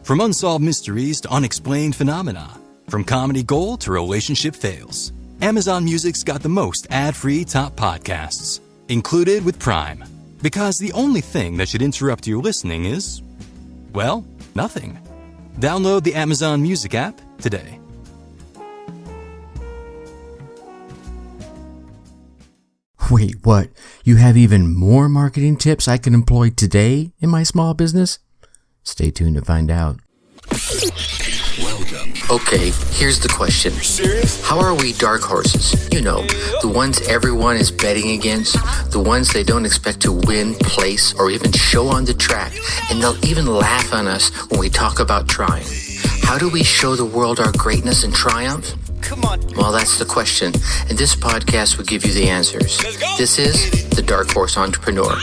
From unsolved mysteries to unexplained phenomena, from comedy gold to relationship fails, Amazon Music's got the most ad-free top podcasts, included with Prime. Because the only thing that should interrupt your listening is, well, nothing. Download the Amazon Music app today. Wait, what? You have even more marketing tips I can employ today in my small business? Stay tuned to find out. Welcome. Okay, here's the question. Serious? How are we dark horses? You know, the ones everyone is betting against, the ones they don't expect to win, place, or even show on the track, and they'll even laugh on us when we talk about trying. How do we show the world our greatness and triumph? Come on. Well, that's the question, and this podcast will give you the answers. This is The Dark Horse Entrepreneur.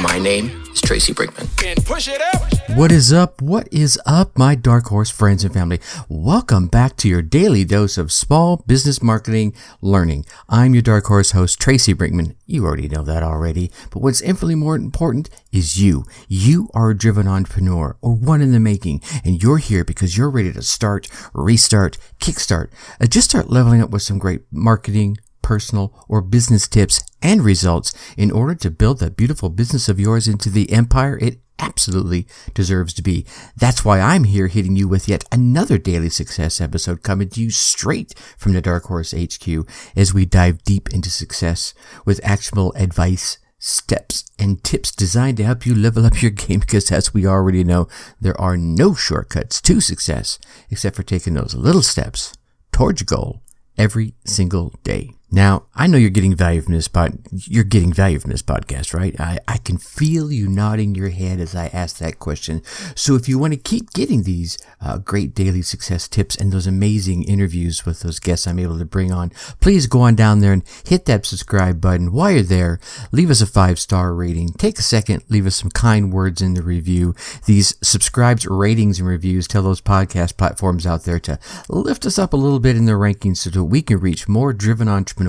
My name is Tracy Brinkman. And push it up. What is up? What is up, my Dark Horse friends and family? Welcome back to your daily dose of small business marketing learning. I'm your Dark Horse host, Tracy Brinkman. You already know that already, but what's infinitely more important is you. You are a driven entrepreneur or one in the making, and you're here because you're ready to start, restart, kickstart, just start leveling up with some great marketing, personal, or business tips and results in order to build that beautiful business of yours into the empire it absolutely deserves to be. That's why I'm here hitting you with yet another daily success episode coming to you straight from the Dark Horse HQ as we dive deep into success with actionable advice, steps, and tips designed to help you level up your game, because as we already know, there are no shortcuts to success except for taking those little steps towards your goal every single day. Now, I know you're getting value from this podcast, right? I can feel you nodding your head as I ask that question. So if you want to keep getting these great daily success tips and those amazing interviews with those guests I'm able to bring on, please go on down there and hit that subscribe button. While you're there, leave us a 5-star rating. Take a second, leave us some kind words in the review. These subscribes, ratings, and reviews tell those podcast platforms out there to lift us up a little bit in their rankings so that we can reach more driven entrepreneurs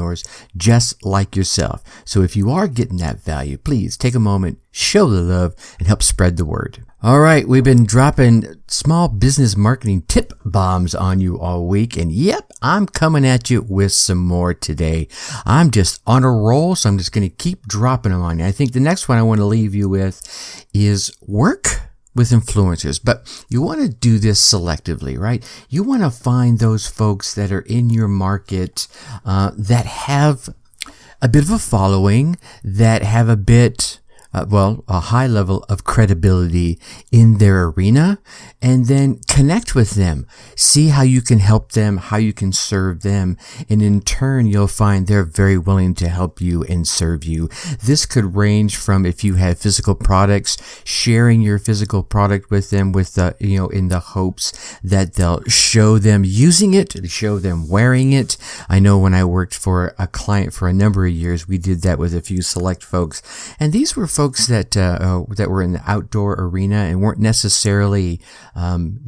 just like yourself. So if you are getting that value, please take a moment, show the love, and help spread the word. All right, we've been dropping small business marketing tip bombs on you all week, and yep, I'm coming at you with some more today. I'm just on a roll, so I'm just going to keep dropping them on you. I think the next one I want to leave you with is work with influencers, but you want to do this selectively, right? You want to find those folks that are in your market that have a bit of a following, that have a bit, a high level of credibility in their arena, and then connect with them. See how you can help them, how you can serve them, and in turn, you'll find they're very willing to help you and serve you. This could range from, if you have physical products, sharing your physical product with them with in the hopes that they'll show them using it, show them wearing it. I know when I worked for a client for a number of years, we did that with a few select folks, and these were folks that were in the outdoor arena and weren't necessarily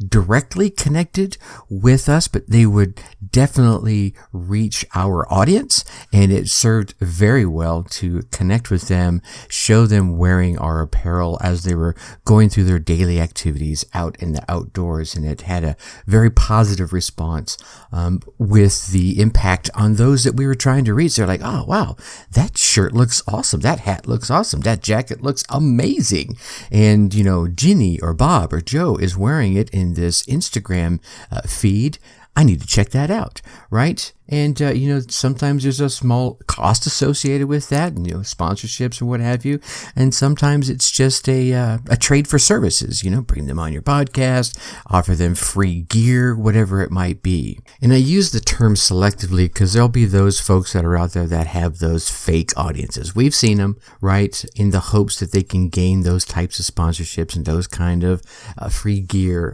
directly connected with us, but they would definitely reach our audience, and it served very well to connect with them, show them wearing our apparel as they were going through their daily activities out in the outdoors, and it had a very positive response with the impact on those that we were trying to reach. They're like, oh wow, that shirt looks awesome, that hat looks awesome, that jacket looks amazing, and Ginny or Bob or Joe is wearing it in this Instagram feed. I need to check that out, right? And, sometimes there's a small cost associated with that, sponsorships or what have you. And sometimes it's just a trade for services, bring them on your podcast, offer them free gear, whatever it might be. And I use the term selectively because there'll be those folks that are out there that have those fake audiences. We've seen them, right? In the hopes that they can gain those types of sponsorships and those kind of free gear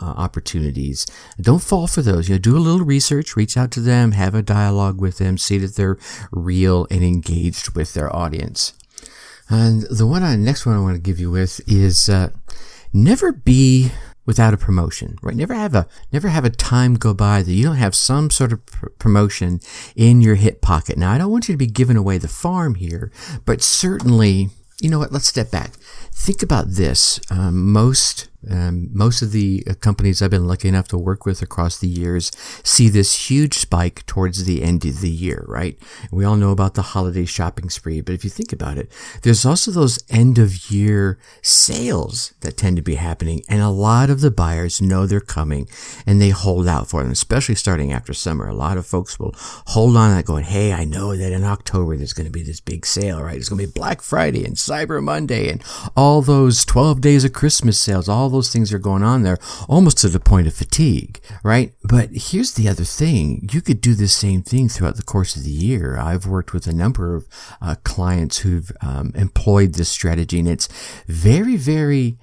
opportunities. Don't fall for those. Do a little research, reach out to them, have a dialogue with them, see that they're real and engaged with their audience. And the next one I want to give you with is never be without a promotion, right? Never have a time go by that you don't have some sort of promotion in your hip pocket. Now, I don't want you to be giving away the farm here, but certainly, you know what? Let's step back. Think about this. Most Most of the companies I've been lucky enough to work with across the years see this huge spike towards the end of the year, right? We all know about the holiday shopping spree, but if you think about it, there's also those end of year sales that tend to be happening, and a lot of the buyers know they're coming and they hold out for them, especially starting after summer. A lot of folks will hold on and going, hey, I know that in October there's going to be this big sale, right? It's going to be Black Friday and Cyber Monday and all those 12 days of Christmas sales. All those things are going on there, almost to the point of fatigue, right? But here's the other thing. You could do the same thing throughout the course of the year. I've worked with a number of clients who've employed this strategy, and it's very, very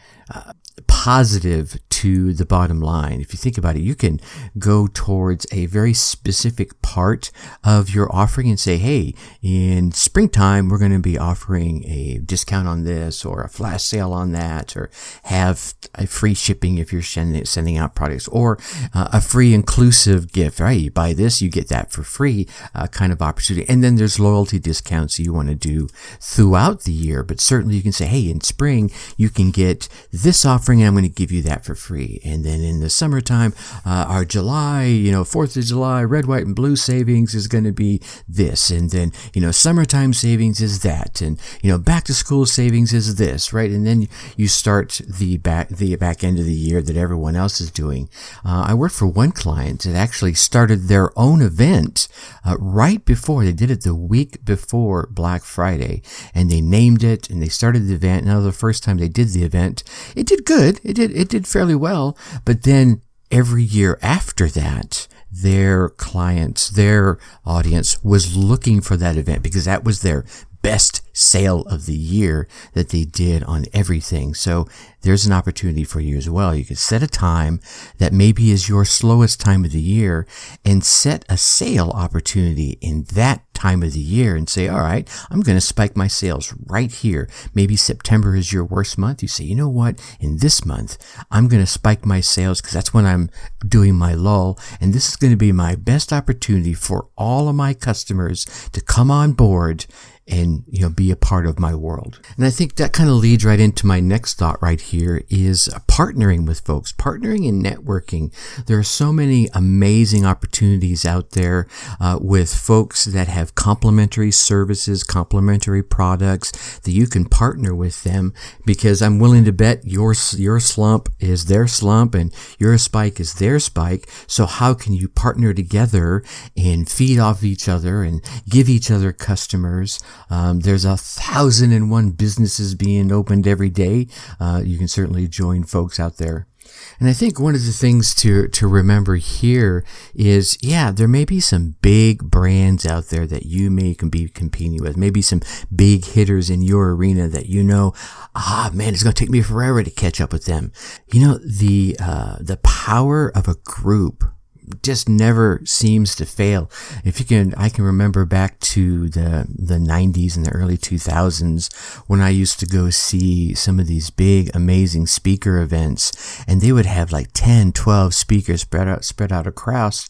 positive to the bottom line. If you think about it, you can go towards a very specific part of your offering and say, hey, in springtime, we're going to be offering a discount on this or a flash sale on that, or have a free shipping if you're sending out products, or a free inclusive gift, right? You buy this, you get that for free kind of opportunity. And then there's loyalty discounts you want to do throughout the year, but certainly you can say, hey, in spring, you can get this offering and I'm going to give you that for free. And then in the summertime, our July, 4th of July, red, white, and blue savings is going to be this. And then, summertime savings is that. And, back to school savings is this, right? And then you start the back end of the year that everyone else is doing. I worked for one client that actually started their own event right before. They did it the week before Black Friday, and they named it and they started the event. Now, the first time they did the event, it did good. It did fairly well. But then every year after that, their clients, their audience was looking for that event because that was their best sale of the year that they did on everything. So there's an opportunity for you as well. You could set a time that maybe is your slowest time of the year and set a sale opportunity in that time of the year and say, all right, I'm going to spike my sales right here. Maybe September is your worst month. You say, you know what? In this month, I'm going to spike my sales because that's when I'm doing my lull. And this is going to be my best opportunity for all of my customers to come on board and, be a part of my world. And I think that kind of leads right into my next thought right here is partnering with folks, partnering and networking. There are so many amazing opportunities out there with folks that have complementary services, complementary products that you can partner with them, because I'm willing to bet your slump is their slump and your spike is their spike. So how can you partner together and feed off each other and give each other customers? There's 1,001 businesses being opened every day. You can certainly join folks out there. And I think one of the things to remember here is, there may be some big brands out there that you may be competing with, maybe some big hitters in your arena that it's going to take me forever to catch up with them. The power of a group just never seems to fail. I can remember back to the 90s and the early 2000s when I used to go see some of these big, amazing speaker events, and they would have like 10, 12 speakers spread out across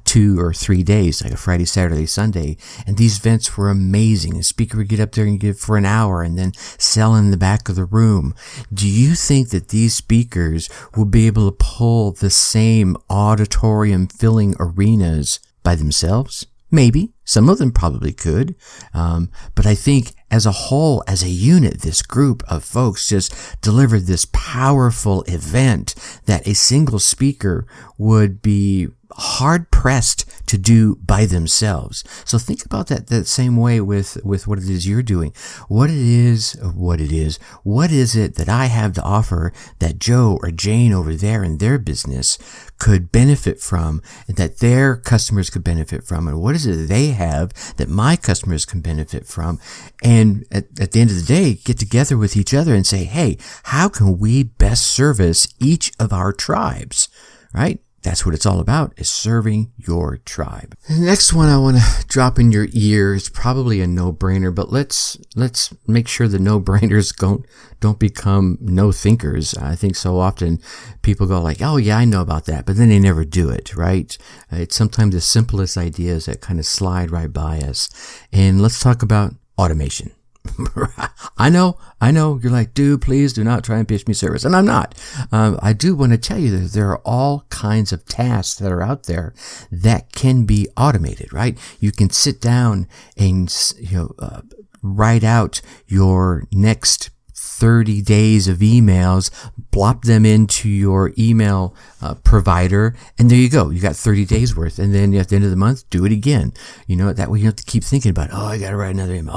2 or 3 days, like a Friday, Saturday, Sunday. And these events were amazing. The speaker would get up there and give for an hour and then sell in the back of the room. Do you think that these speakers will be able to pull the same auditorium filling arenas by themselves? Maybe. Some of them probably could. But I think as a whole, as a unit, this group of folks just delivered this powerful event that a single speaker would be hard pressed to do by themselves. So think about that same way with what it is you're doing. What is it that I have to offer that Joe or Jane over there in their business could benefit from, and that their customers could benefit from? And what is it that they have that my customers can benefit from? And at the end of the day, get together with each other and say, hey, how can we best service each of our tribes, right? That's what it's all about, is serving your tribe. The next one I want to drop in your ear is probably a no-brainer, but let's make sure the no-brainers don't become no-thinkers. I think so often people go like, oh yeah, I know about that, but then they never do it, right? It's sometimes the simplest ideas that kind of slide right by us. And let's talk about automation. I know. You're like, dude, please do not try and pitch me service. And I'm not. I do want to tell you that there are all kinds of tasks that are out there that can be automated, right? You can sit down and, write out your next 30 days of emails, plop them into your email provider, and there you go. You got 30 days worth. And then at the end of the month, do it again. That way you don't have to keep thinking about, I got to write another email.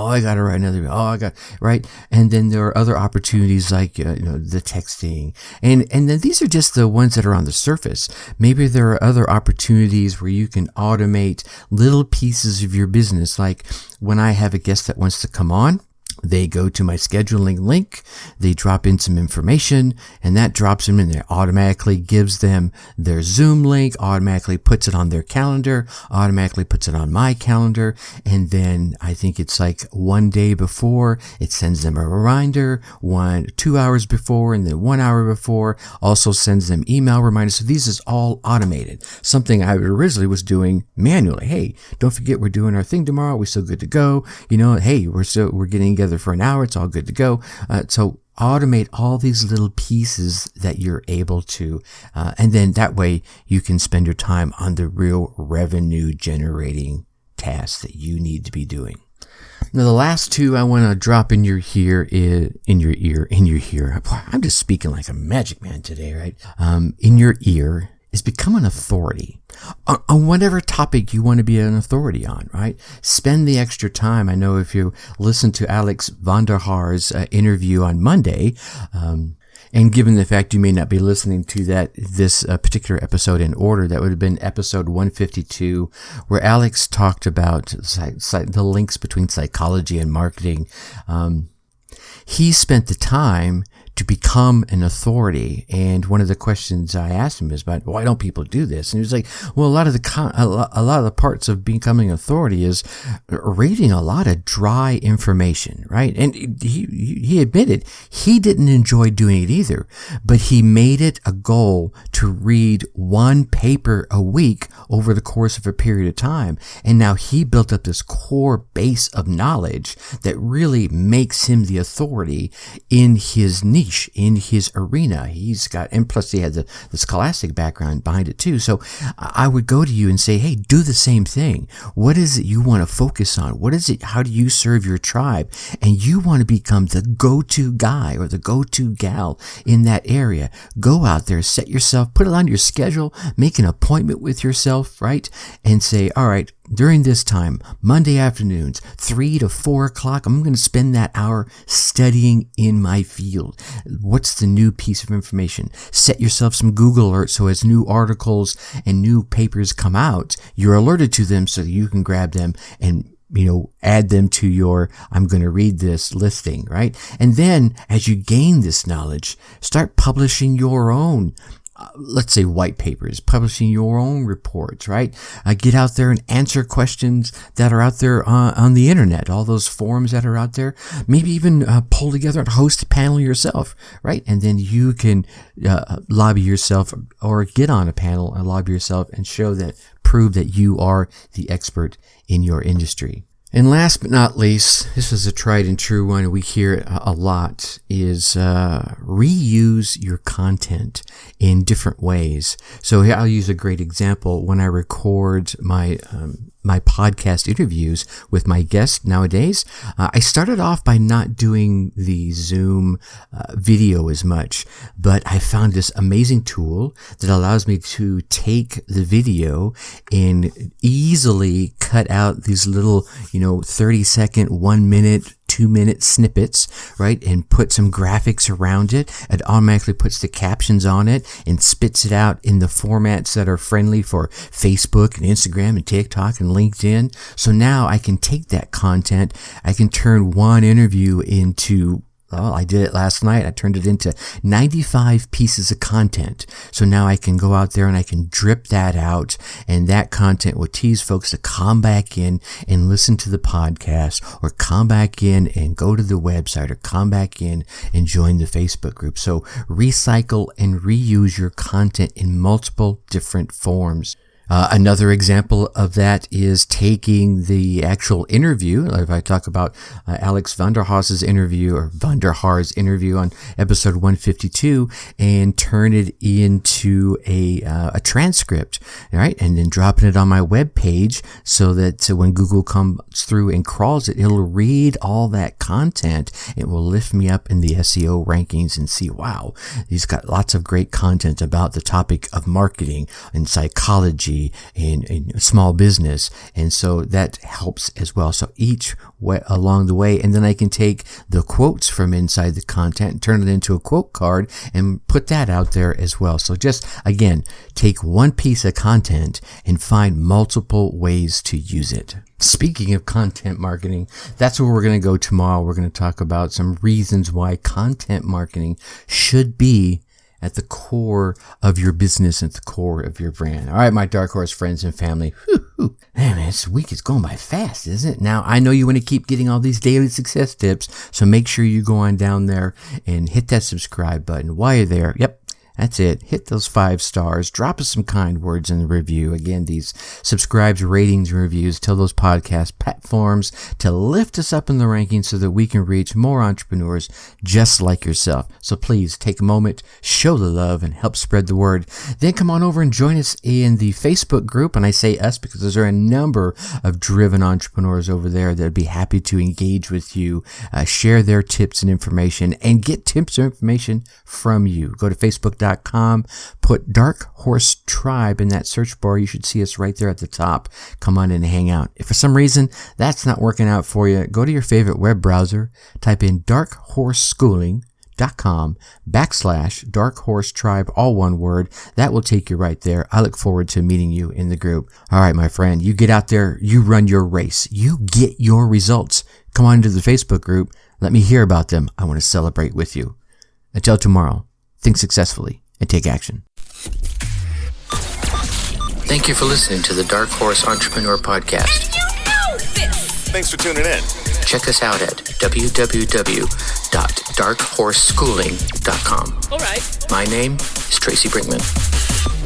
Right? And then there are other opportunities like, the texting. And then these are just the ones that are on the surface. Maybe there are other opportunities where you can automate little pieces of your business. Like when I have a guest that wants to come on, they go to my scheduling link, they drop in some information, and that drops them in there. Automatically gives them their Zoom link, automatically puts it on their calendar, automatically puts it on my calendar, and then I think it's like 1 day before, it sends them a reminder, 2 hours before, and then 1 hour before, also sends them email reminders. So these is all automated. Something I originally was doing manually. Hey, don't forget we're doing our thing tomorrow. We're still good to go. Hey, we're getting together for an hour. It's all good to go. So automate all these little pieces that you're able to, and then that way you can spend your time on the real revenue generating tasks that you need to be doing. Now, the last two I want to drop in your ear. I'm just speaking like a magic man today, right? In your ear is become an authority on whatever topic you want to be an authority on, right? Spend the extra time. I know if you listen to Alex Vonderhaar's interview on Monday, and given the fact you may not be listening to this particular episode in order, that would have been episode 152, where Alex talked about the links between psychology and marketing. He spent the time to become an authority. And one of the questions I asked him is about, why don't people do this? And he was like, well, a lot of the parts of becoming authority is reading a lot of dry information, right? And he admitted he didn't enjoy doing it either, but he made it a goal to read one paper a week over the course of a period of time. And now he built up this core base of knowledge that really makes him the authority in his niche, in his arena. And plus he had the scholastic background behind it too. So I would go to you and say, hey, do the same thing. What is it you want to focus on? How do you serve your tribe? And you want to become the go-to guy or the go-to gal in that area. Go out there, set yourself, put it on your schedule, make an appointment with yourself, right? And say, all right, during this time, Monday afternoons, 3 to 4 o'clock, I'm going to spend that hour studying in my field. What's the new piece of information? Set yourself some Google alerts so as new articles and new papers come out, you're alerted to them so that you can grab them and add them to your I'm going to read this listing, right? And then as you gain this knowledge, start publishing your own let's say white papers, publishing your own reports, right? Get out there and answer questions that are out there on the internet, all those forums that are out there. Maybe even pull together and host a panel yourself, right? And then you can lobby yourself or get on a panel and lobby yourself and prove that you are the expert in your industry. And last but not least, this is a tried and true one, we hear it a lot, is reuse your content in different ways. So I'll use a great example. When I record my podcast interviews with my guests nowadays, I started off by not doing the Zoom video as much, but I found this amazing tool that allows me to take the video and easily cut out these little, 30-second, 1 minute, 2-minute snippets, right? And put some graphics around it. It automatically puts the captions on it and spits it out in the formats that are friendly for Facebook and Instagram and TikTok and LinkedIn. So now I can take that content. I can turn one interview into, I did it last night. I turned it into 95 pieces of content. So now I can go out there and I can drip that out, and that content will tease folks to come back in and listen to the podcast, or come back in and go to the website, or come back in and join the Facebook group. So recycle and reuse your content in multiple different forms. Another example of that is taking the actual interview. If I talk about Alex Vanderhaar's interview on episode 152 and turn it into a transcript, right? And then dropping it on my webpage so that when Google comes through and crawls it, it'll read all that content. It will lift me up in the SEO rankings and see, wow, he's got lots of great content about the topic of marketing and psychology in small business, and so that helps as well. So each way along the way, and then I can take the quotes from inside the content and turn it into a quote card and put that out there as well. So just again, take one piece of content and find multiple ways to use it. Speaking of content marketing, that's where we're going to go tomorrow. We're going to talk about some reasons why content marketing should be at the core of your business, at the core of your brand. All right, my Dark Horse friends and family. Man, this week is going by fast, isn't it? Now, I know you want to keep getting all these daily success tips, so make sure you go on down there and hit that subscribe button. While you're there, that's it. Hit those 5 stars. Drop us some kind words in the review. Again, these subscribes, ratings, and reviews tell those podcast platforms to lift us up in the rankings so that we can reach more entrepreneurs just like yourself. So please take a moment, show the love, and help spread the word. Then come on over and join us in the Facebook group. And I say us because there are a number of driven entrepreneurs over there that would be happy to engage with you, share their tips and information, and get tips or information from you. Go to Facebook.com, put Dark Horse Tribe in that search bar. You should see us right there at the top. Come on in and hang out. If for some reason that's not working out for you, go to your favorite web browser, type in darkhorseschooling.com/Dark Horse Tribe, all one word. That will take you right there. I look forward to meeting you in the group. All right, my friend, you get out there, you run your race, you get your results. Come on into the Facebook group. Let me hear about them. I want to celebrate with you. Until tomorrow, think successfully and take action. Thank you for listening to the Dark Horse Entrepreneur Podcast. And you know this! Thanks for tuning in. Check us out at www.darkhorseschooling.com. All right. My name is Tracy Brinkman.